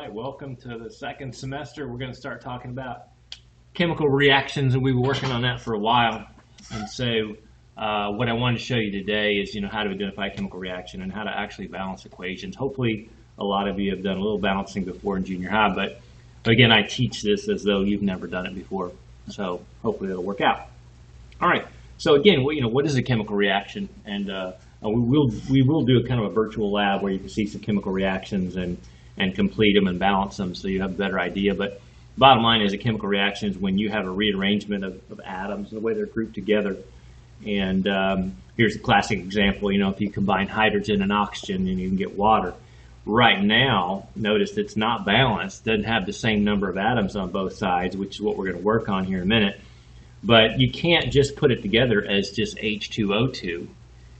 right, welcome to the second semester. We're going to start talking about chemical reactions, and we were working on that for a while. And so what I wanted to show you today is, how to identify a chemical reaction and how to actually balance equations. Hopefully, a lot of you have done a little balancing before in junior high, but again, I teach this as though you've never done it before. So hopefully it'll work out. All right, so again, what is a chemical reaction? And we will do a kind of a virtual lab where you can see some chemical reactions and complete them and balance them so you have a better idea. But bottom line is a chemical reaction is when you have a rearrangement of atoms, the way they're grouped together. And here's a classic example, if you combine hydrogen and oxygen and you can get water. Right now, notice it's not balanced, doesn't have the same number of atoms on both sides, which is what we're going to work on here in a minute. But you can't just put it together as just H2O2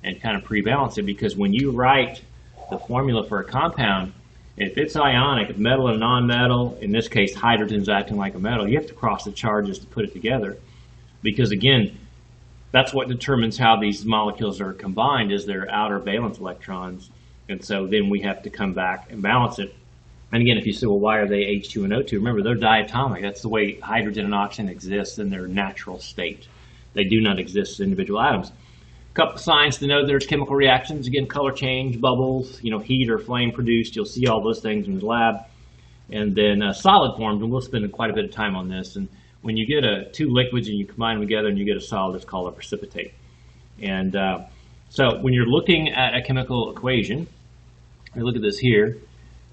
and kind of pre-balance it, because when you write the formula for a compound, if it's ionic, if metal and non-metal, in this case hydrogen's acting like a metal, you have to cross the charges to put it together, because again, that's what determines how these molecules are combined, is their outer valence electrons. And so then we have to come back and balance it. And again, if you say, well, why are they H2 and O2? Remember, they're diatomic. That's the way hydrogen and oxygen exist in their natural state. They do not exist as individual atoms. A couple signs to know there's chemical reactions. Again, color change, bubbles, heat or flame produced. You'll see all those things in the lab. And then solid forms, and we'll spend quite a bit of time on this. And when you get two liquids and you combine them together and you get a solid, it's called a precipitate. And so when you're looking at a chemical equation, look at this here,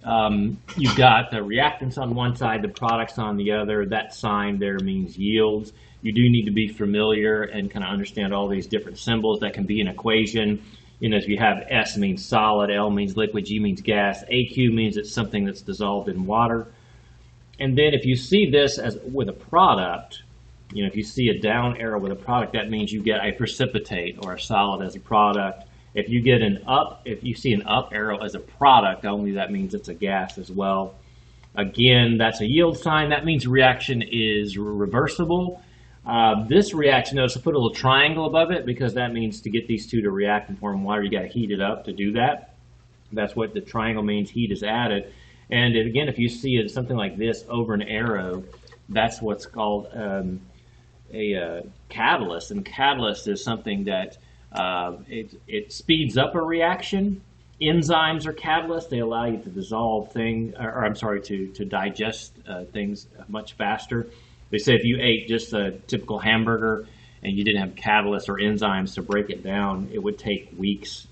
you've got the reactants on one side, the products on the other. That sign there means yields. You do need to be familiar and kind of understand all these different symbols that can be an equation. If you have S means solid, L means liquid, G means gas, AQ means it's something that's dissolved in water. And then if you see this as with a product, if you see a down arrow with a product, that means you get a precipitate or a solid as a product. If you see an up arrow as a product, only that means it's a gas as well. Again, that's a yield sign. That means reaction is reversible. This reaction, notice I put a little triangle above it because that means to get these two to react and form water, you got to heat it up to do that. That's what the triangle means, heat is added. And again, if you see it something like this over an arrow, that's what's called a catalyst. And catalyst is something that it speeds up a reaction. Enzymes are catalysts. They allow you to dissolve things, to digest things much faster. They say if you ate just a typical hamburger and you didn't have catalysts or enzymes to break it down, it would take weeks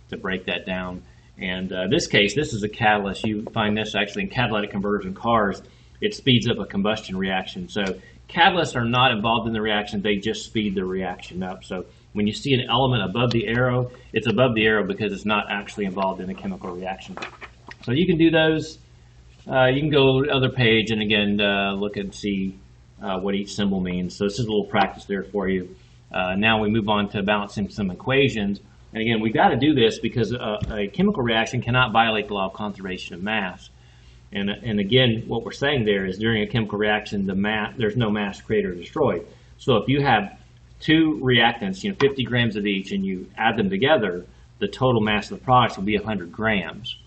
to break that down. And this case, this is a catalyst. You find this actually in catalytic converters in cars. It speeds up a combustion reaction. So catalysts are not involved in the reaction. They just speed the reaction up. So when you see an element above the arrow, it's above the arrow because it's not actually involved in a chemical reaction. So you can do those. You can go to the other page and again look and see what each symbol means. So this is a little practice there for you. Now we move on to balancing some equations. And again, we've got to do this because a chemical reaction cannot violate the law of conservation of mass. And again, what we're saying there is during a chemical reaction, there's no mass created or destroyed. So if you have two reactants, 50 grams of each, and you add them together, the total mass of the products will be 100 grams.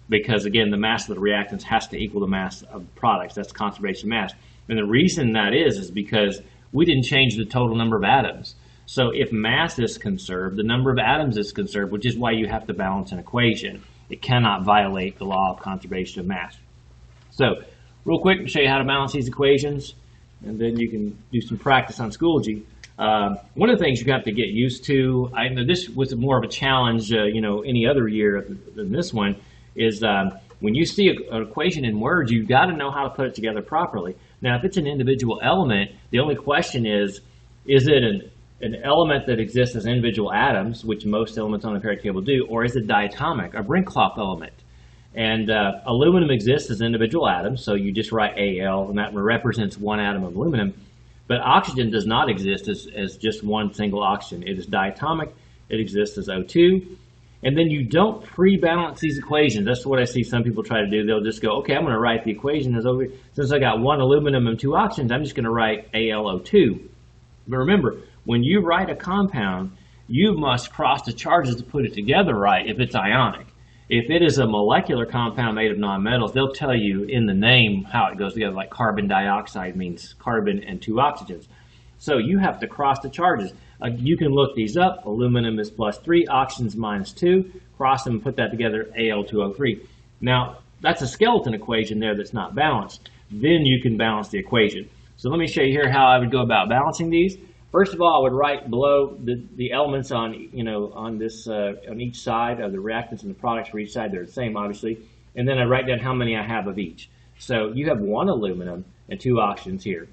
Because again, the mass of the reactants has to equal the mass of the products. That's conservation mass. And the reason that is because we didn't change the total number of atoms. So if mass is conserved, the number of atoms is conserved, which is why you have to balance an equation. It cannot violate the law of conservation of mass. So real quick, I'll show you how to balance these equations, and then you can do some practice on Schoology. One of the things you have to get used to, I know this was more of a challenge, any other year than this one, is when you see an equation in words, you've got to know how to put it together properly. Now, if it's an individual element, the only question is it an element that exists as individual atoms, which most elements on the periodic table do, or is it diatomic, a Brinkhoff element? And aluminum exists as individual atoms, so you just write Al, and that represents one atom of aluminum. But oxygen does not exist as just one single oxygen. It is diatomic. It exists as O2. And then you don't pre-balance these equations. That's what I see some people try to do. They'll just go, okay, I'm going to write the equation as over. Since I got one aluminum and two oxygens, I'm just going to write AlO2. But remember, when you write a compound, you must cross the charges to put it together right if it's ionic. If it is a molecular compound made of nonmetals, they'll tell you in the name how it goes together, like carbon dioxide means carbon and two oxygens. So you have to cross the charges. You can look these up. Aluminum is +3, oxygen's -2. Cross them and put that together, Al2O3. Now, that's a skeleton equation there that's not balanced. Then you can balance the equation. So let me show you here how I would go about balancing these. First of all, I would write below the elements on, on this on each side of the reactants and the products for each side. They're the same, obviously. And then I write down how many I have of each. So you have 1 aluminum and 2 oxygens here.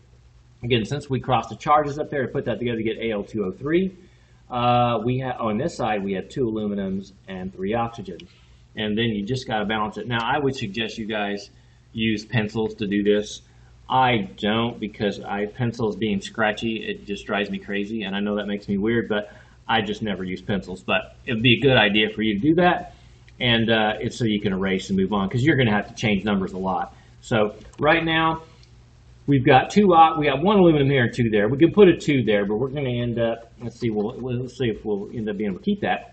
Again, since we crossed the charges up there to put that together to get Al2O3, we have on this side we have 2 aluminums and 3 oxygens. And then you just got to balance it. Now, I would suggest you guys use pencils to do this. I don't, because pencils being scratchy, it just drives me crazy, and I know that makes me weird, but I just never use pencils. But it would be a good idea for you to do that, and it's so you can erase and move on, because you're going to have to change numbers a lot. So right now, we've got we got 1 aluminum here and 2 there. We can put a 2 there, but we're going to end up, let's see if we'll end up being able to keep that.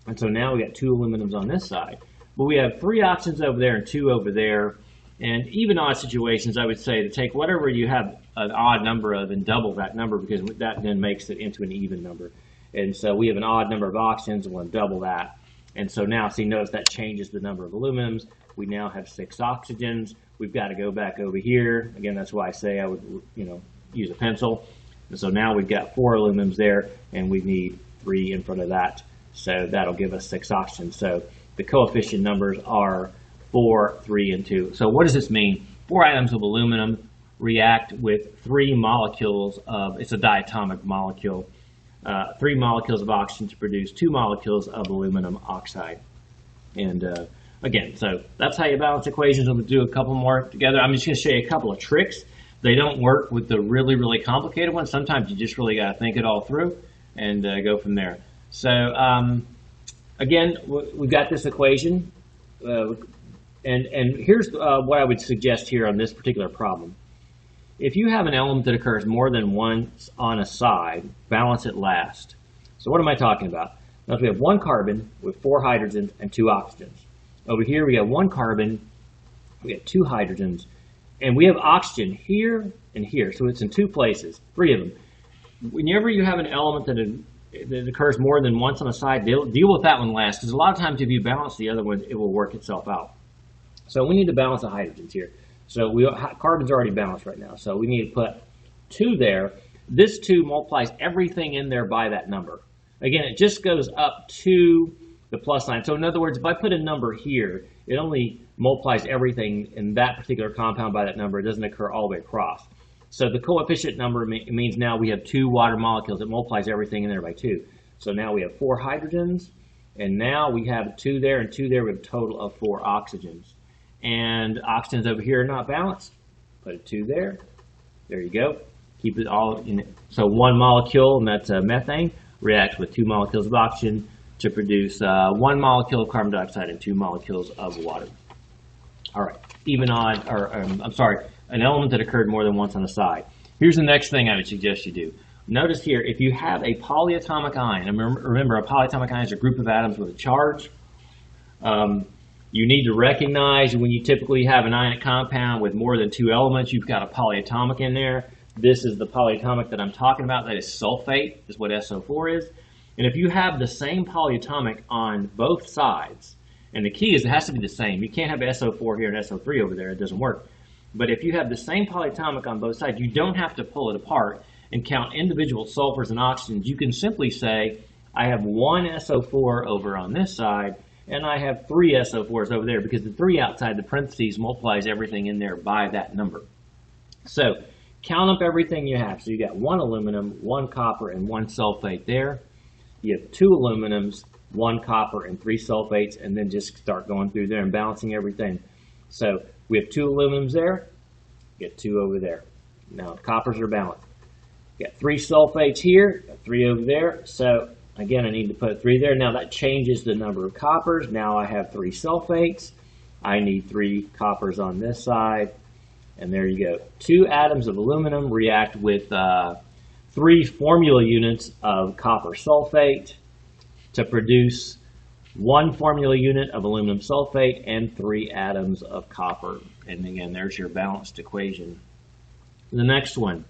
And so now we got 2 aluminums on this side. But we have 3 oxygens over there and 2 over there. And even odd situations, I would say to take whatever you have an odd number of and double that number, because that then makes it into an even number. And so we have an odd number of oxygens and we'll double that. And so now, see, notice that changes the number of aluminums. We now have 6 oxygens. We've got to go back over here. Again, that's why I say I would, use a pencil. And so now we've got 4 aluminums there, and we need 3 in front of that. So that'll give us 6 oxygens. So the coefficient numbers are 4, 3, and 2. So what does this mean? 4 atoms of aluminum react with 3 molecules of, it's a diatomic molecule, 3 molecules of oxygen to produce 2 molecules of aluminum oxide. And again, so that's how you balance equations. I'm going to do a couple more together. I'm just going to show you a couple of tricks. They don't work with the really, really complicated ones. Sometimes you just really got to think it all through and go from there. So again, we've got this equation. And here's what I would suggest here on this particular problem. If you have an element that occurs more than once on a side, balance it last. So what am I talking about? Now, we have 1 carbon with 4 hydrogens and 2 oxygens. Over here we have 1 carbon, we have 2 hydrogens, and we have oxygen here and here. So it's in 2 places, 3 of them. Whenever you have an element that occurs more than once on a side, deal with that one last, because a lot of times if you balance the other one, it will work itself out. So we need to balance the hydrogens here. So carbon's already balanced right now. So we need to put 2 there. This 2 multiplies everything in there by that number. Again, it just goes up to the plus sign. So in other words, if I put a number here, it only multiplies everything in that particular compound by that number. It doesn't occur all the way across. So the coefficient number means now we have 2 water molecules. It multiplies everything in there by 2. So now we have 4 hydrogens, and now we have 2 there and 2 there. We have a total of 4 oxygens. And oxygens over here are not balanced. Put a 2 there. There you go. Keep it all in it. So 1 molecule, and that's methane, reacts with 2 molecules of oxygen to produce 1 molecule of carbon dioxide and 2 molecules of water. All right, even odd, I'm sorry, an element that occurred more than once on the side. Here's the next thing I would suggest you do. Notice here, if you have a polyatomic ion, and remember a polyatomic ion is a group of atoms with a charge. You need to recognize when you typically have an ionic compound with more than 2 elements, you've got a polyatomic in there. This is the polyatomic that I'm talking about. That is sulfate, is what SO4 is. And if you have the same polyatomic on both sides, and the key is it has to be the same. You can't have SO4 here and SO3 over there. It doesn't work. But if you have the same polyatomic on both sides, you don't have to pull it apart and count individual sulfurs and oxygens. You can simply say, I have 1 SO4 over on this side, and I have 3 SO4s over there, because the 3 outside the parentheses multiplies everything in there by that number. So count up everything you have. So you got 1 aluminum, 1 copper, and 1 sulfate there. You have 2 aluminums, 1 copper, and 3 sulfates, and then just start going through there and balancing everything. So we have 2 aluminums there, get 2 over there. Now coppers are balanced. Got 3 sulfates here, got 3 over there. So again, I need to put 3 there. Now that changes the number of coppers. Now I have 3 sulfates. I need 3 coppers on this side. And there you go. 2 atoms of aluminum react with 3 formula units of copper sulfate to produce 1 formula unit of aluminum sulfate, and 3 atoms of copper. And again, there's your balanced equation. The next one,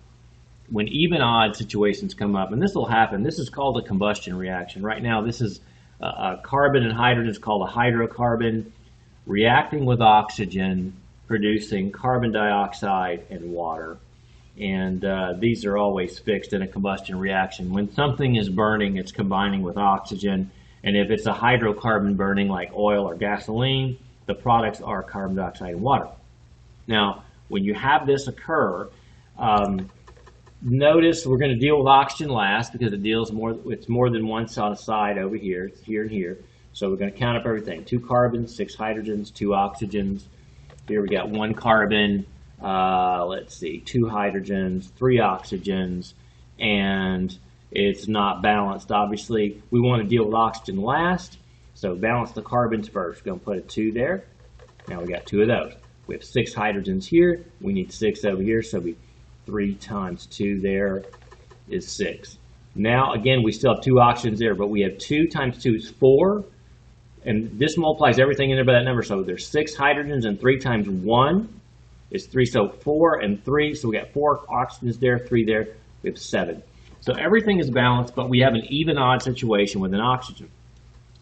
when even odd situations come up, and this will happen, this is called a combustion reaction. Right now, this is a carbon and hydrogen is called a hydrocarbon reacting with oxygen, producing carbon dioxide and water. And these are always fixed in a combustion reaction. When something is burning, it's combining with oxygen. And if it's a hydrocarbon burning like oil or gasoline, the products are carbon dioxide and water. Now, when you have this occur, notice we're going to deal with oxygen last because it's more than one on a side over here. It's here and here. So we're going to count up everything. 2 carbons, 6 hydrogens, 2 oxygens. Here we got 1 carbon, let's see, 2 hydrogens, 3 oxygens, and it's not balanced. Obviously, we want to deal with oxygen last, so balance the carbons first. We're going to put a 2 there. Now we got 2 of those. We have 6 hydrogens here. We need 6 over here, so 3 times 2 there is 6. Now, again, we still have 2 oxygens there, but we have 2 times 2 is 4. And this multiplies everything in there by that number. So there's 6 hydrogens, and 3 times 1 is 3. So 4 and 3. So we got 4 oxygens there, 3 there. We have 7. So everything is balanced, but we have an even odd situation with an oxygen.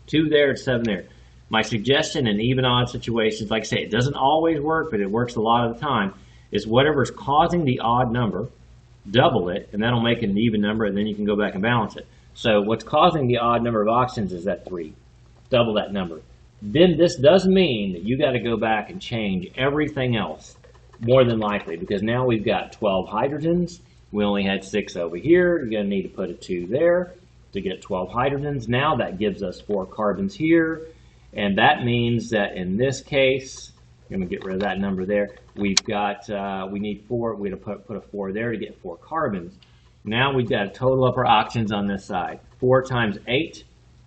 2 there, 7 there. My suggestion in even odd situations, like I say, it doesn't always work, but it works a lot of the time, is whatever's causing the odd number, double it, and that'll make it an even number, and then you can go back and balance it. So what's causing the odd number of oxygens is that 3. Double that number. Then this does mean that you got to go back and change everything else, more than likely, because now we've got 12 hydrogens. We only had 6 over here. You're going to need to put a 2 there to get 12 hydrogens. Now that gives us 4 carbons here, and that means that in this case, I'm going to get rid of that number there. We've got, we need 4. We're going to put a 4 there to get 4 carbons. Now we've got to total up our oxygens on this side. 4 times 8,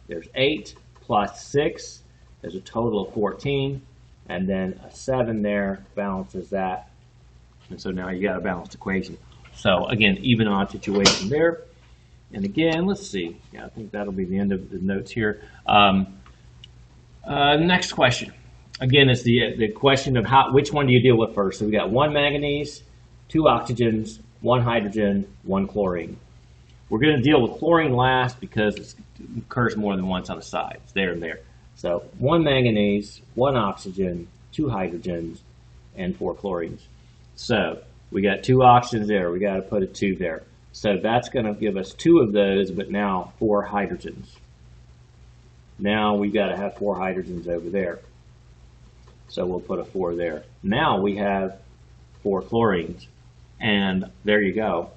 there's 8. Plus 6, there's a total of 14, and then a 7 there balances that, and so now you got a balanced equation. So again, even odd situation there. And again, let's see. Yeah, I think that'll be the end of the notes here. Next question. Again, it's the question of which one do you deal with first? So we got 1 manganese, 2 oxygens, 1 hydrogen, 1 chlorine. We're going to deal with chlorine last because it occurs more than once on the side. It's there and there. So 1 manganese, 1 oxygen, 2 hydrogens, and 4 chlorines. So we got 2 oxygens there. We got to put a 2 there. So that's going to give us 2 of those, but now 4 hydrogens. Now we got to have 4 hydrogens over there. So we'll put a 4 there. Now we have 4 chlorines, and there you go.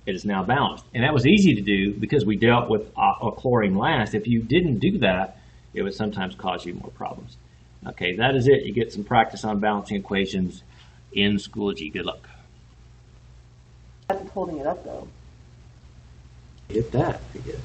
It is now balanced. And that was easy to do because we dealt with a chlorine last. If you didn't do that, it would sometimes cause you more problems. Okay, that is it. You get some practice on balancing equations in Schoology. Good luck. I'm holding it up though. Hit that. Pretty good.